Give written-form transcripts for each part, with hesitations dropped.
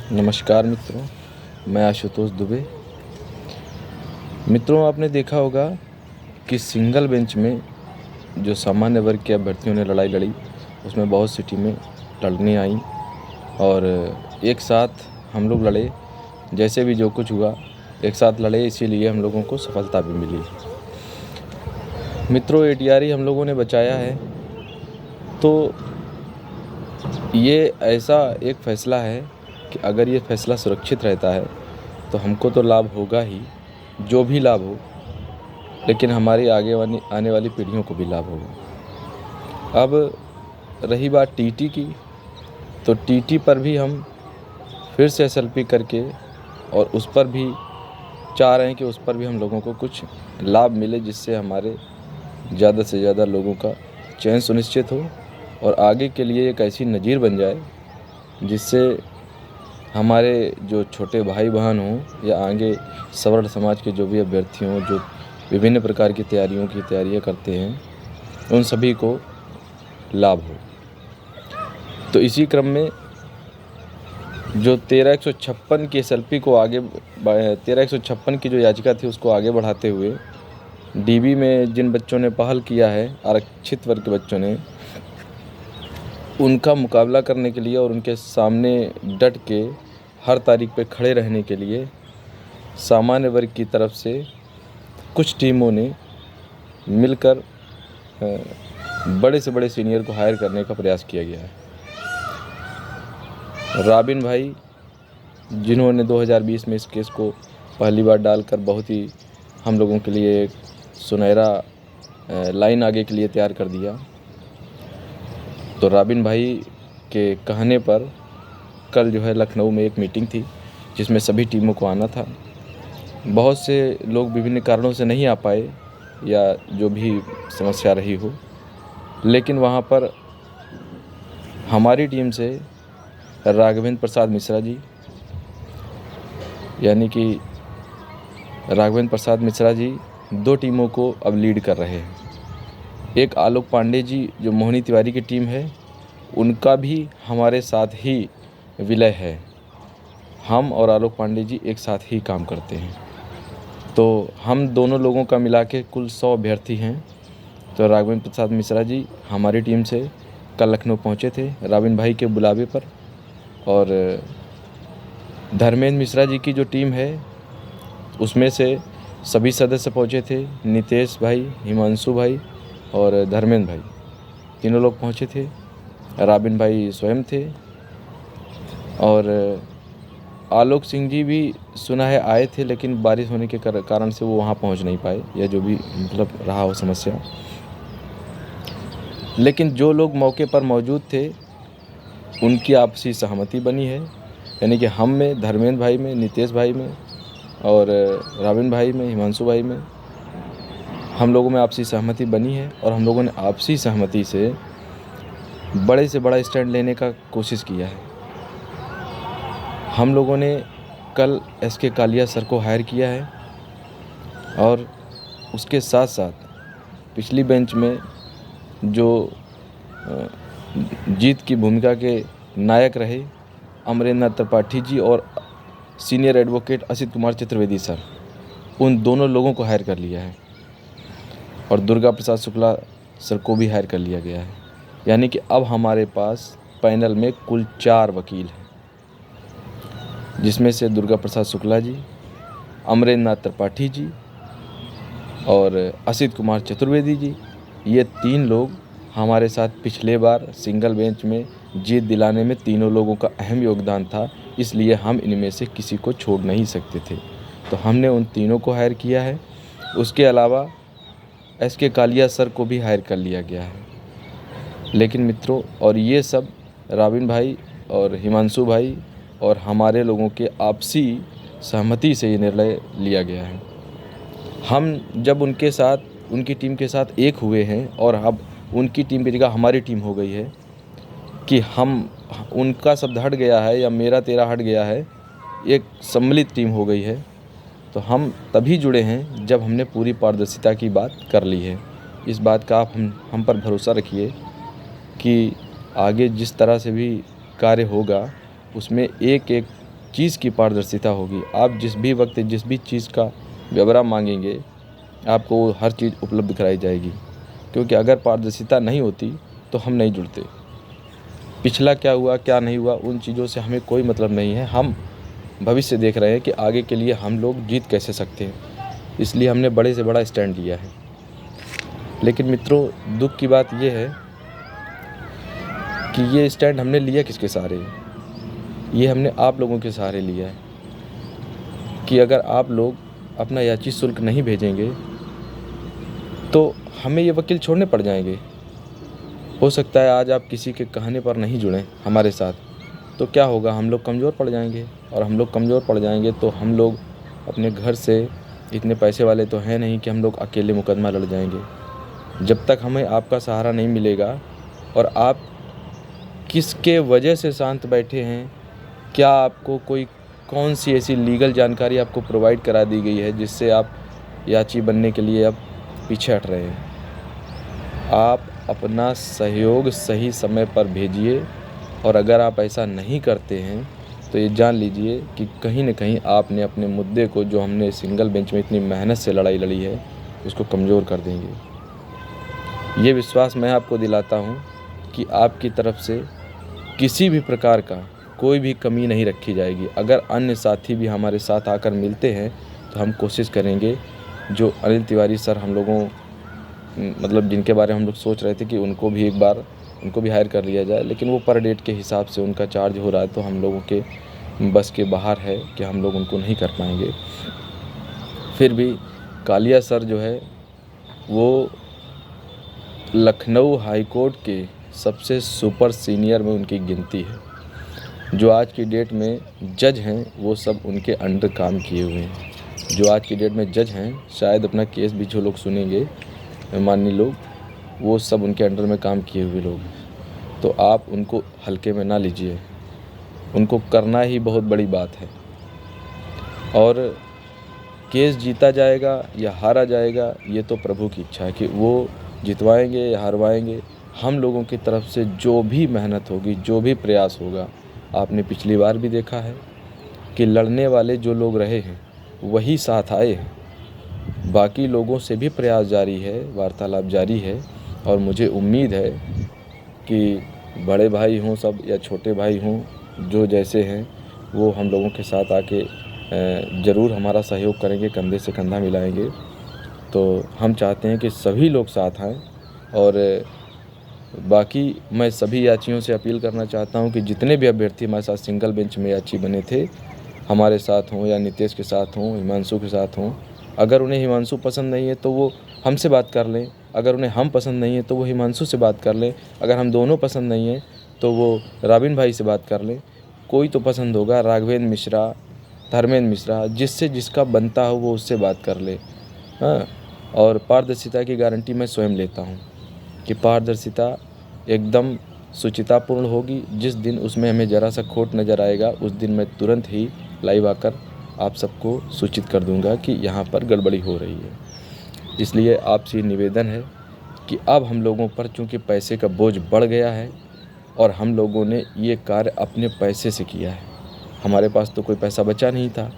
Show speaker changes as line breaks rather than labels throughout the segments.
नमस्कार मित्रों, मैं आशुतोष दुबे। मित्रों, आपने देखा होगा कि सिंगल बेंच में जो सामान्य वर्ग के अभ्यर्थियों ने लड़ाई लड़ी, उसमें बहुत सी टीमें लड़ने आईं और एक साथ हम लोग लड़े। जैसे भी जो कुछ हुआ, एक साथ लड़े, इसीलिए हम लोगों को सफलता भी मिली। मित्रों, एटीआरई हम लोगों ने बचाया है, तो ये ऐसा एक फ़ैसला है कि अगर ये फ़ैसला सुरक्षित रहता है तो हमको तो लाभ होगा ही, जो भी लाभ हो, लेकिन हमारी आने वाली पीढ़ियों को भी लाभ होगा। अब रही बात टीटी की, तो टीटी पर भी हम फिर से एसएलपी करके और उस पर भी चाह रहे हैं कि उस पर भी हम लोगों को कुछ लाभ मिले, जिससे हमारे ज़्यादा से ज़्यादा लोगों का चयन सुनिश्चित हो और आगे के लिए एक ऐसी नज़ीर बन जाए जिससे हमारे जो छोटे भाई बहन हों या आगे सवर्ण समाज के जो भी अभ्यर्थी हों, जो विभिन्न प्रकार की तैयारियां करते हैं, उन सभी को लाभ हो। तो इसी क्रम में जो 13,156 की एसएलपी को आगे 13,156 की जो याचिका थी उसको आगे बढ़ाते हुए डीबी में जिन बच्चों ने पहल किया है, आरक्षित वर्ग के बच्चों ने, उनका मुकाबला करने के लिए और उनके सामने डट के हर तारीख पे खड़े रहने के लिए सामान्य वर्ग की तरफ से कुछ टीमों ने मिलकर बड़े से बड़े सीनियर को हायर करने का प्रयास किया गया है। राबिन भाई, जिन्होंने 2020 में इस केस को पहली बार डालकर बहुत ही हम लोगों के लिए एक सुनहरा लाइन आगे के लिए तैयार कर दिया, तो राबिन भाई के कहने पर कल जो है लखनऊ में एक मीटिंग थी जिसमें सभी टीमों को आना था। बहुत से लोग विभिन्न कारणों से नहीं आ पाए या जो भी समस्या रही हो, लेकिन वहाँ पर हमारी टीम से राघवेंद्र प्रसाद मिश्रा जी, यानी कि राघवेंद्र प्रसाद मिश्रा जी 2 टीमों को अब लीड कर रहे हैं। एक आलोक पांडे जी जो मोहिनी तिवारी की टीम है, उनका भी हमारे साथ ही विलय है। हम और आलोक पांडे जी एक साथ ही काम करते हैं, तो हम दोनों लोगों का मिला के कुल 100 अभ्यर्थी हैं। तो राघवेंद्र प्रसाद मिश्रा जी हमारी टीम से कल लखनऊ पहुँचे थे राबिन भाई के बुलावे पर, और धर्मेंद्र मिश्रा जी की जो टीम है उसमें से सभी सदस्य पहुँचे थे। नितेश भाई, हिमांशु भाई और धर्मेंद्र भाई, तीनों लोग पहुँचे थे। राबिन भाई स्वयं थे और आलोक सिंह जी भी सुना है आए थे, लेकिन बारिश होने के कारण से वो वहाँ पहुँच नहीं पाए, या जो भी मतलब रहा हो समस्या। लेकिन जो लोग मौके पर मौजूद थे उनकी आपसी सहमति बनी है, यानी कि हम में, धर्मेंद्र भाई में, नितेश भाई में और राबिन भाई में, हिमांशु भाई में, हम लोगों में आपसी सहमति बनी है और हम लोगों ने आपसी सहमति से बड़े से बड़ा स्टैंड लेने का कोशिश किया है। हम लोगों ने कल एसके कालिया सर को हायर किया है और उसके साथ साथ पिछली बेंच में जो जीत की भूमिका के नायक रहे अमरेंद्र त्रिपाठी जी और senior advocate Asit Kumar Chaturvedi sir, उन दोनों लोगों को हायर कर लिया है और दुर्गा प्रसाद शुक्ला सर को भी हायर कर लिया गया है। यानी कि अब हमारे पास पैनल में कुल 4 वकील हैं, जिसमें से दुर्गा प्रसाद शुक्ला जी, अमरेंद्र त्रिपाठी जी और असित कुमार चतुर्वेदी जी, ये 3 लोग हमारे साथ पिछले बार सिंगल बेंच में जीत दिलाने में तीनों लोगों का अहम योगदान था, इसलिए हम इनमें से किसी को छोड़ नहीं सकते थे, तो हमने उन तीनों को हायर किया है। उसके अलावा एसके कालिया सर को भी हायर कर लिया गया है। लेकिन मित्रों, और ये सब राबिन भाई और हिमांशु भाई और हमारे लोगों के आपसी सहमति से ये निर्णय लिया गया है। हम जब उनके साथ, उनकी टीम के साथ एक हुए हैं और अब उनकी टीम की जगह हमारी टीम हो गई है कि हम, उनका शब्द हट गया है या मेरा तेरा हट गया है, एक सम्मिलित टीम हो गई है, तो हम तभी जुड़े हैं जब हमने पूरी पारदर्शिता की बात कर ली है। इस बात का आप हम पर भरोसा रखिए कि आगे जिस तरह से भी कार्य होगा उसमें एक एक चीज़ की पारदर्शिता होगी, आप जिस भी वक्त जिस भी चीज़ का ब्यौरा मांगेंगे आपको वो हर चीज़ उपलब्ध कराई जाएगी। क्योंकि अगर पारदर्शिता नहीं होती तो हम नहीं जुड़ते। पिछला क्या हुआ क्या नहीं हुआ उन चीज़ों से हमें कोई मतलब नहीं है। हम भविष्य देख रहे हैं कि आगे के लिए हम लोग जीत कैसे सकते हैं, इसलिए हमने बड़े से बड़ा स्टैंड लिया है। लेकिन मित्रों, दुख की बात ये है कि ये स्टैंड हमने लिया किसके सहारे? ये हमने आप लोगों के सहारे लिया है कि अगर आप लोग अपना याची शुल्क नहीं भेजेंगे तो हमें ये वकील छोड़ने पड़ जाएंगे। हो सकता है आज आप किसी के कहने पर नहीं जुड़ें हमारे साथ, तो क्या होगा, हम लोग कमज़ोर पड़ जाएंगे। और हम लोग कमज़ोर पड़ जाएंगे तो हम लोग अपने घर से इतने पैसे वाले तो हैं नहीं कि हम लोग अकेले मुकदमा लड़ जाएंगे। जब तक हमें आपका सहारा नहीं मिलेगा और आप किसके वजह से शांत बैठे हैं, क्या आपको कोई कौन सी ऐसी लीगल जानकारी आपको प्रोवाइड करा दी गई है जिससे आप याची बनने के लिए अब पीछे हट रहे हैं? आप अपना सहयोग सही समय पर भेजिए, और अगर आप ऐसा नहीं करते हैं तो ये जान लीजिए कि कहीं न कहीं आपने अपने मुद्दे को, जो हमने सिंगल बेंच में इतनी मेहनत से लड़ाई लड़ी है, उसको कमज़ोर कर देंगे। ये विश्वास मैं आपको दिलाता हूँ कि आपकी तरफ से किसी भी प्रकार का कोई भी कमी नहीं रखी जाएगी। अगर अन्य साथी भी हमारे साथ आकर मिलते हैं तो हम कोशिश करेंगे, जो अनिल तिवारी सर हम लोगों मतलब जिनके बारे में हम लोग सोच रहे थे कि उनको भी एक बार उनको भी हायर कर लिया जाए, लेकिन वो पर डेट के हिसाब से उनका चार्ज हो रहा है, तो हम लोगों के बस के बाहर है कि हम लोग उनको नहीं कर पाएंगे। फिर भी कालिया सर जो है वो लखनऊ हाई कोर्ट के सबसे सुपर सीनियर में उनकी गिनती है। जो आज की डेट में जज हैं वो सब उनके अंडर काम किए हुए हैं। जो आज की डेट में जज हैं, शायद अपना केस भी जो लोग सुनेंगे माननीय लोग, वो सब उनके अंडर में काम किए हुए लोग हैं। तो आप उनको हल्के में ना लीजिए, उनको करना ही बहुत बड़ी बात है। और केस जीता जाएगा या हारा जाएगा ये तो प्रभु की इच्छा है कि वो जितवाएंगे या हरवाएंगे। हम लोगों की तरफ से जो भी मेहनत होगी, जो भी प्रयास होगा, आपने पिछली बार भी देखा है कि लड़ने वाले जो लोग रहे हैं वही साथ आए हैं। बाकी लोगों से भी प्रयास जारी है, वार्तालाप जारी है, और मुझे उम्मीद है कि बड़े भाई हों सब या छोटे भाई हों, जो जैसे हैं वो हम लोगों के साथ आके ज़रूर हमारा सहयोग करेंगे, कंधे से कंधा मिलाएंगे। तो हम चाहते हैं कि सभी लोग साथ आएँ। और बाकी मैं सभी याचियों से अपील करना चाहता हूं कि जितने भी अभ्यर्थी हमारे साथ सिंगल बेंच में याची बने थे, हमारे साथ हों या नितेश के साथ हों, हिमांशु के साथ हों, अगर उन्हें हिमांशु पसंद नहीं है तो वो हमसे बात कर लें, अगर उन्हें हम पसंद नहीं है तो वो हिमांशु से बात कर लें, अगर हम दोनों पसंद नहीं हैं तो वो राबिन भाई से बात कर लें। कोई तो पसंद होगा, राघवेंद्र मिश्रा, धर्मेंद्र मिश्रा, जिससे जिसका बनता हो वो उससे बात कर ले। हाँ, और पारदर्शिता की गारंटी मैं स्वयं लेता हूँ कि पारदर्शिता एकदम शुचितापूर्ण होगी। जिस दिन उसमें हमें ज़रा सा खोट नज़र आएगा उस दिन मैं तुरंत ही लाइव आकर आप सबको सूचित कर दूंगा कि यहाँ पर गड़बड़ी हो रही है। इसलिए आपसे निवेदन है कि अब हम लोगों पर चूँकि पैसे का बोझ बढ़ गया है और हम लोगों ने ये कार्य अपने पैसे से किया है, हमारे पास तो कोई पैसा बचा नहीं था,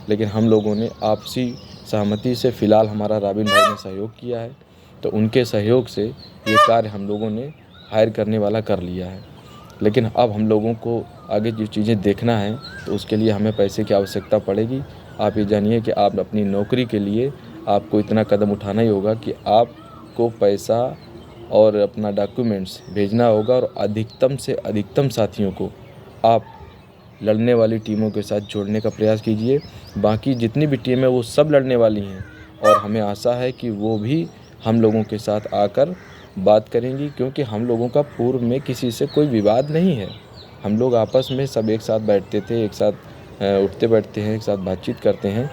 लेकिन हम लोगों ने आपसी सहमति से फ़िलहाल हमारा राबिन भाई ने सहयोग किया है, तो उनके सहयोग से ये कार्य हम लोगों ने हायर करने वाला कर लिया है। लेकिन अब हम लोगों को आगे जो चीज़ें देखना है तो उसके लिए हमें पैसे की आवश्यकता पड़ेगी। आप ये जानिए कि आप अपनी नौकरी के लिए आपको इतना कदम उठाना ही होगा कि आपको पैसा और अपना डॉक्यूमेंट्स भेजना होगा, और अधिकतम से अधिकतम साथियों को आप लड़ने वाली टीमों के साथ जोड़ने का प्रयास कीजिए। बाकी जितनी भी टीमें वो सब लड़ने वाली हैं, और हमें आशा है कि वो भी हम लोगों के साथ आकर बात करेंगी, क्योंकि हम लोगों का पूर्व में किसी से कोई विवाद नहीं है। हम लोग आपस में सब एक साथ बैठते थे, एक साथ उठते बैठते हैं, एक साथ बातचीत करते हैं।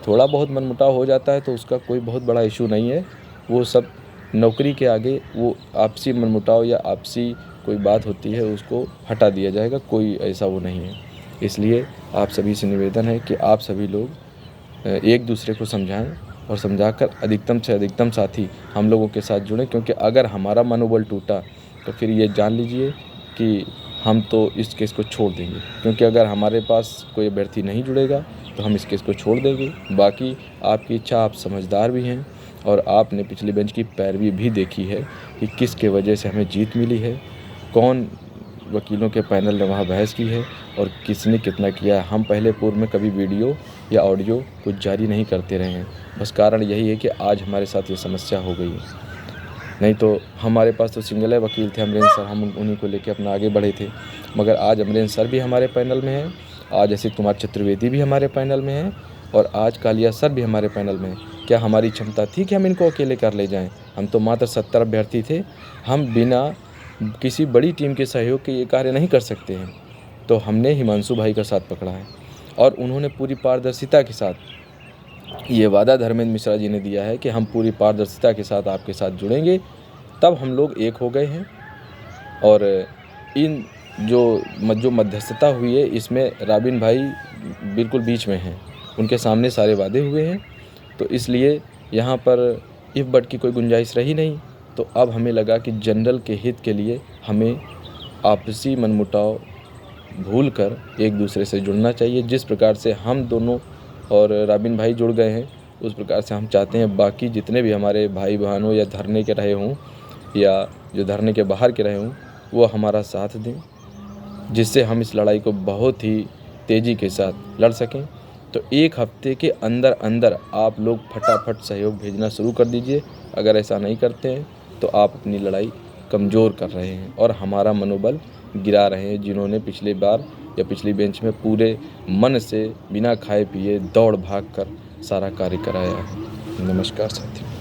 थोड़ा बहुत मनमुटाव हो जाता है तो उसका कोई बहुत बड़ा इशू नहीं है। वो सब नौकरी के आगे वो आपसी मनमुटाव या आपसी कोई बात होती है उसको हटा दिया जाएगा, कोई ऐसा वो नहीं है। इसलिए आप सभी से निवेदन है कि आप सभी लोग एक दूसरे को समझाएं और समझाकर अधिकतम से अधिकतम साथी हम लोगों के साथ जुड़ें, क्योंकि अगर हमारा मनोबल टूटा तो फिर ये जान लीजिए कि हम तो इस केस को छोड़ देंगे, क्योंकि अगर हमारे पास कोई अभ्यर्थी नहीं जुड़ेगा तो हम इस केस को छोड़ देंगे। बाकी आपकी इच्छा, आप समझदार भी हैं और आपने पिछली बेंच की पैरवी भी देखी है कि किसके वजह से हमें जीत मिली है, कौन वकीलों के पैनल ने वहाँ बहस की है और किसने कितना किया है। हम पहले पूर्व में कभी वीडियो या ऑडियो कुछ जारी नहीं करते रहे हैं, बस कारण यही है कि आज हमारे साथ ये समस्या हो गई है। नहीं तो हमारे पास तो सिंगल है वकील थे अमरेंद्र सर, हम उन्हीं को लेकर अपना आगे बढ़े थे। मगर आज अमरेंद्र सर भी हमारे पैनल में हैं, आज असित कुमार चतुर्वेदी भी हमारे पैनल में हैं और आज कालिया सर भी हमारे पैनल में हैं। क्या हमारी क्षमता थी कि हम इनको अकेले कर ले जाएं? हम तो मात्र 70 अभ्यर्थी थे, हम बिना किसी बड़ी टीम के सहयोग के ये कार्य नहीं कर सकते हैं। तो हमने हिमांशु भाई का साथ पकड़ा है और उन्होंने पूरी पारदर्शिता के साथ ये वादा धर्मेंद्र मिश्रा जी ने दिया है कि हम पूरी पारदर्शिता के साथ आपके साथ जुड़ेंगे। तब हम लोग एक हो गए हैं और इन जो मध्यस्थता हुई है इसमें राबिन भाई बिल्कुल बीच में हैं, उनके सामने सारे वादे हुए हैं। तो इसलिए यहाँ पर इफ बट की कोई गुंजाइश रही नहीं। तो अब हमें लगा कि जनरल के हित के लिए हमें आपसी मनमुटाव भूलकर एक दूसरे से जुड़ना चाहिए। जिस प्रकार से हम दोनों और राबिन भाई जुड़ गए हैं, उस प्रकार से हम चाहते हैं बाकी जितने भी हमारे भाई बहनों या धरने के रहे हों या जो धरने के बाहर के रहे हों, वो हमारा साथ दें, जिससे हम इस लड़ाई को बहुत ही तेज़ी के साथ लड़ सकें। तो एक हफ्ते के अंदर अंदर आप लोग फटाफट सहयोग भेजना शुरू कर दीजिए। अगर ऐसा नहीं करते हैं तो आप अपनी लड़ाई कमज़ोर कर रहे हैं और हमारा मनोबल गिरा रहे हैं, जिन्होंने पिछली बार या पिछली बेंच में पूरे मन से बिना खाए पिए दौड़ भाग कर सारा कार्य कराया है। नमस्कार साथियों।